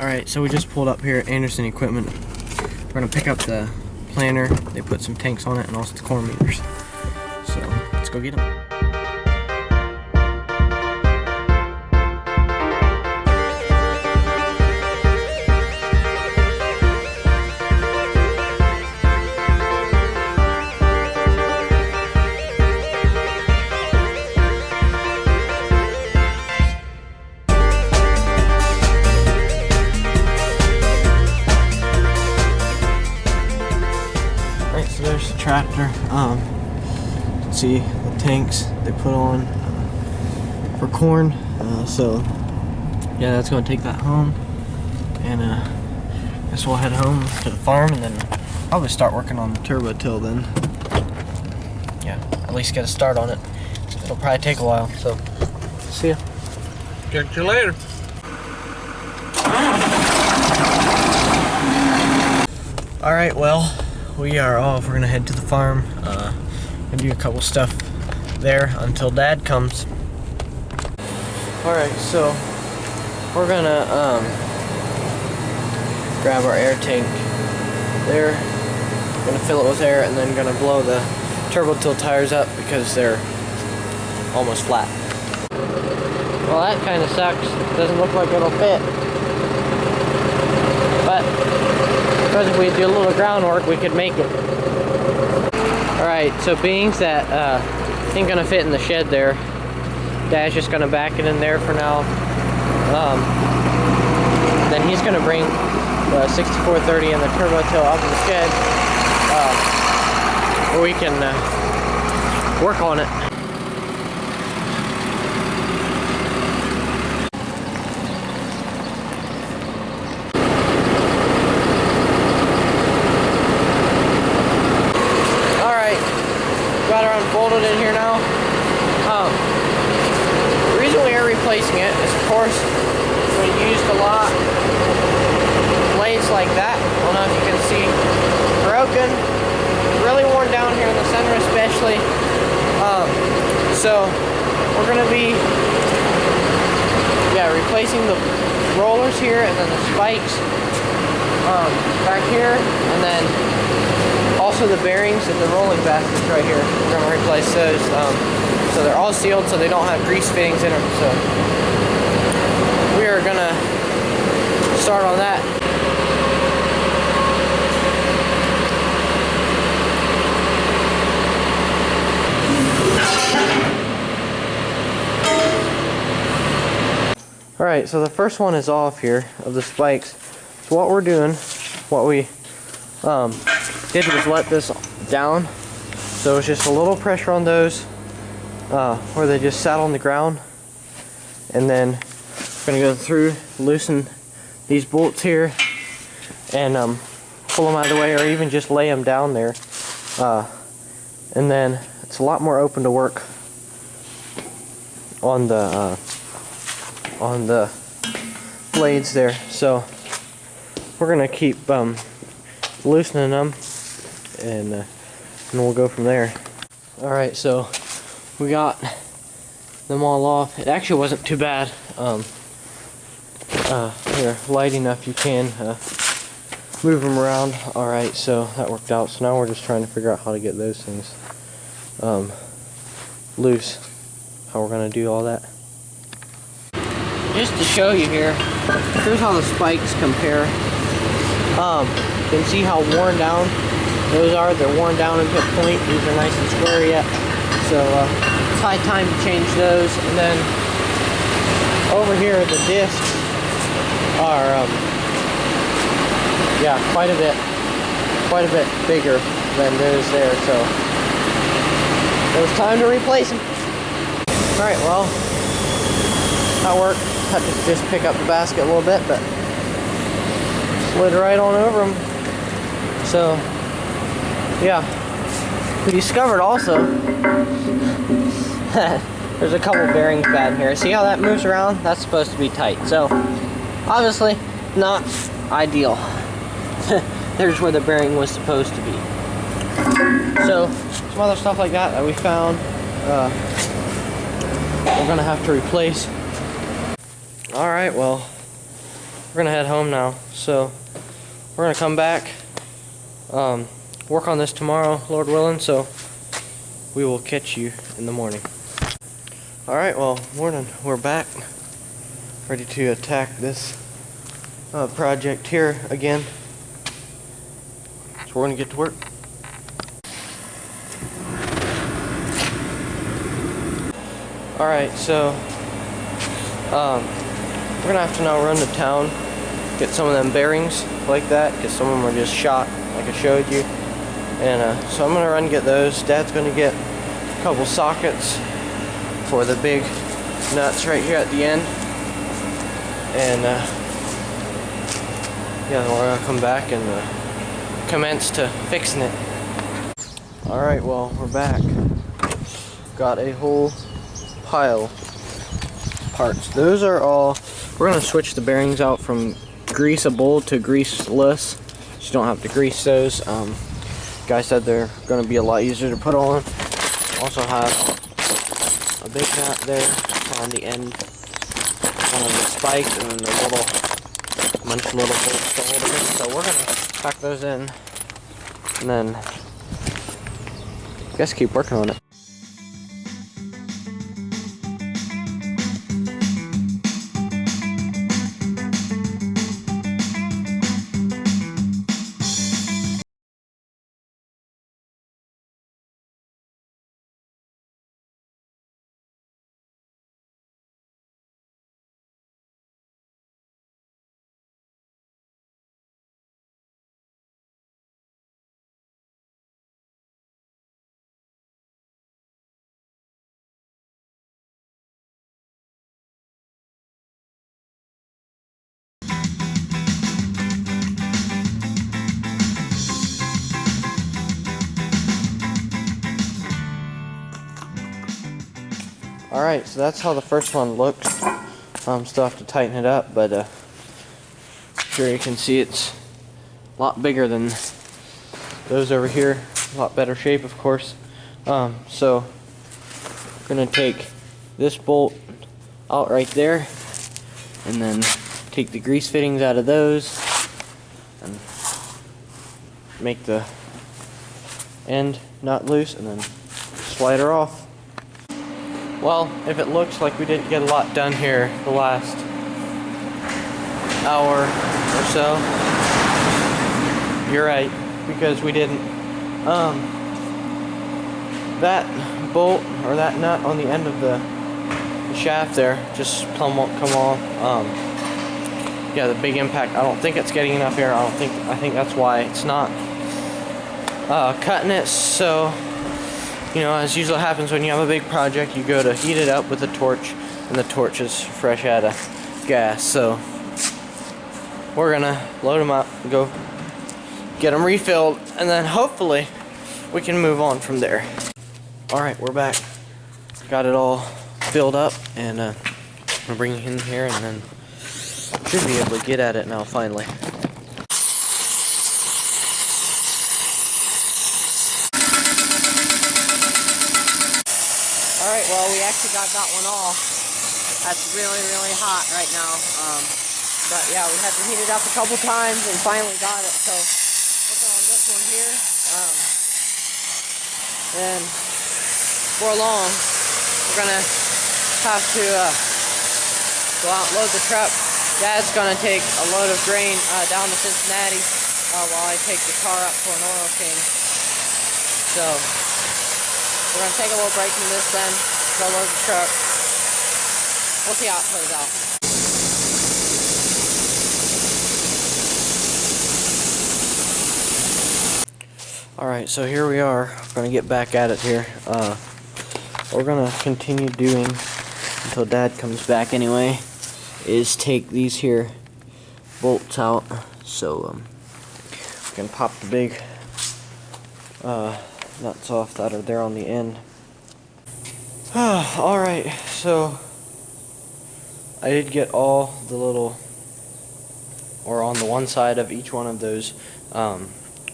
Alright, so we just pulled up here at Anderson Equipment. We're gonna pick up the planter. They put some tanks on it and also the corn meters. So let's go get them. So there's the tractor. See the tanks they put on for corn. So yeah, that's gonna take that home, and I guess we'll head home to the farm and then probably start working on the turbo till then. Yeah, at least get a start on it. It'll probably take a while. So see ya. Catch you later. All right, well. We are off. We're gonna head to the farm and do a couple stuff there until Dad comes. Alright, so we're gonna grab our air tank there, gonna fill it with air, and then gonna blow the turbo till tires up because they're almost flat. Well, that kind of sucks. Doesn't look like it'll fit, but because if we do a little groundwork, we could make it. Alright, so beans that ain't gonna fit in the shed there, Dad's just gonna back it in there for now. Then he's gonna bring the 6430 and the turbo till up in the shed where we can work on it. Got her unfolded in here now. The reason we are replacing it is, of course, we used a lot of blades like that. I don't know if you can see, broken, really worn down here in the center especially. So we're gonna be replacing the rollers here and then the spikes back here, and then also the bearings and the rolling baskets right here. We're going to replace those. So they're all sealed so they don't have grease fittings in them. So we are going to start on that. Alright, so the first one is off here of the spikes. So what we're doing, what we did was let this down, so it's just a little pressure on those where they just sat on the ground, and then we're gonna go through, loosen these bolts here and pull them out of the way, or even just lay them down there, and then it's a lot more open to work on the blades there. So we're gonna keep loosening them, and we'll go from there. Alright, so we got them all off. It actually wasn't too bad. Here, light enough you can move them around. Alright, so that worked out. So now we're just trying to figure out how to get those things loose. How we're going to do all that. Just to show you here, here's how the spikes compare. You can see how worn down those are. They're worn down into a point. These are nice and square yet. So it's high time to change those. And then over here, the discs are quite a bit bigger than those there. So it was time to replace them. All right, well, that worked. Had to just pick up the basket a little bit, but slid right on over them. So yeah, we discovered also there's a couple bearings bad here. See how that moves around? That's supposed to be tight. So obviously not ideal. There's where the bearing was supposed to be. So some other stuff like that we found we're gonna have to replace. Alright, well, we're gonna head home now. So we're gonna come back, work on this tomorrow, Lord willing. So we will catch you in the morning. All right, well, morning. We're back, ready to attack this project here again. So we're gonna get to work. All right, so we're gonna have to now run to town, get some of them bearings like that, because some of them are just shot, like I showed you. And so I'm gonna run and get those. Dad's gonna get a couple sockets for the big nuts right here at the end. And yeah, then we're gonna come back and commence to fixing it. All right, well, we're back. Got a whole pile of parts. Those are all, we're gonna switch the bearings out from greasable to greaseless, so you don't have to grease those. Guy said they're gonna be a lot easier to put on. Also have a big nut there on the end on the spike, and then a bunch of little bolts to hold them in. So we're gonna pack those in, and then I guess keep working on it. Alright, so that's how the first one looks. Still have to tighten it up, but sure you can see it's a lot bigger than those over here. A lot better shape, of course. So we're gonna take this bolt out right there, and then take the grease fittings out of those, and make the end nut loose, and then slide her off. Well, if it looks like we didn't get a lot done here the last hour or so, you're right, because we didn't. That bolt or that nut on the end of the shaft there just plumb won't come off. Yeah, the big impact. I don't think it's getting enough air. I think that's why it's not cutting it. So, you know, as usually happens when you have a big project, you go to heat it up with a torch, and the torch is fresh out of gas. So we're gonna load them up, go get them refilled, and then hopefully we can move on from there. All right, we're back. Got it all filled up, and I'm gonna bring it in here, and then should be able to get at it now finally. Alright, well, we actually got that one off. That's really, really hot right now. But yeah, we had to heat it up a couple times and finally got it. So, working on this one here. And before long, we're gonna have to go out and load the truck. Dad's gonna take a load of grain down to Cincinnati while I take the car up for an oil change. So, we're going to take a little break from this then, go load the truck. We'll see how it plays out. Alright, so here we are. We're going to get back at it here. What we're going to continue doing until Dad comes back anyway is take these here bolts out so we can pop the big nuts off that are there on the end. Alright, so I did get all the little, or on the one side of each one of those, I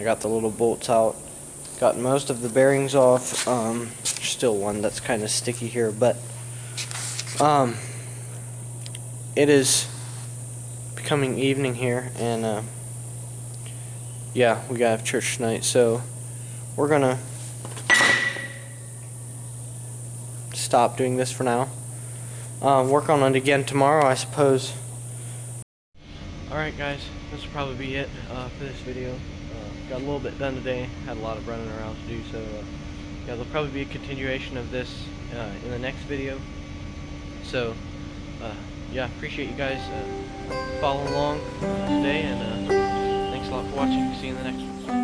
got the little bolts out, got most of the bearings off. Still one that's kind of sticky here, but it is coming evening here, and yeah, we gotta have church tonight, so we're gonna stop doing this for now. Work on it again tomorrow, I suppose. Alright guys, this will probably be it for this video. Got a little bit done today, had a lot of running around to do, so yeah, there'll probably be a continuation of this in the next video. So yeah, appreciate you guys following along today, and thanks a lot for watching. See you in the next one.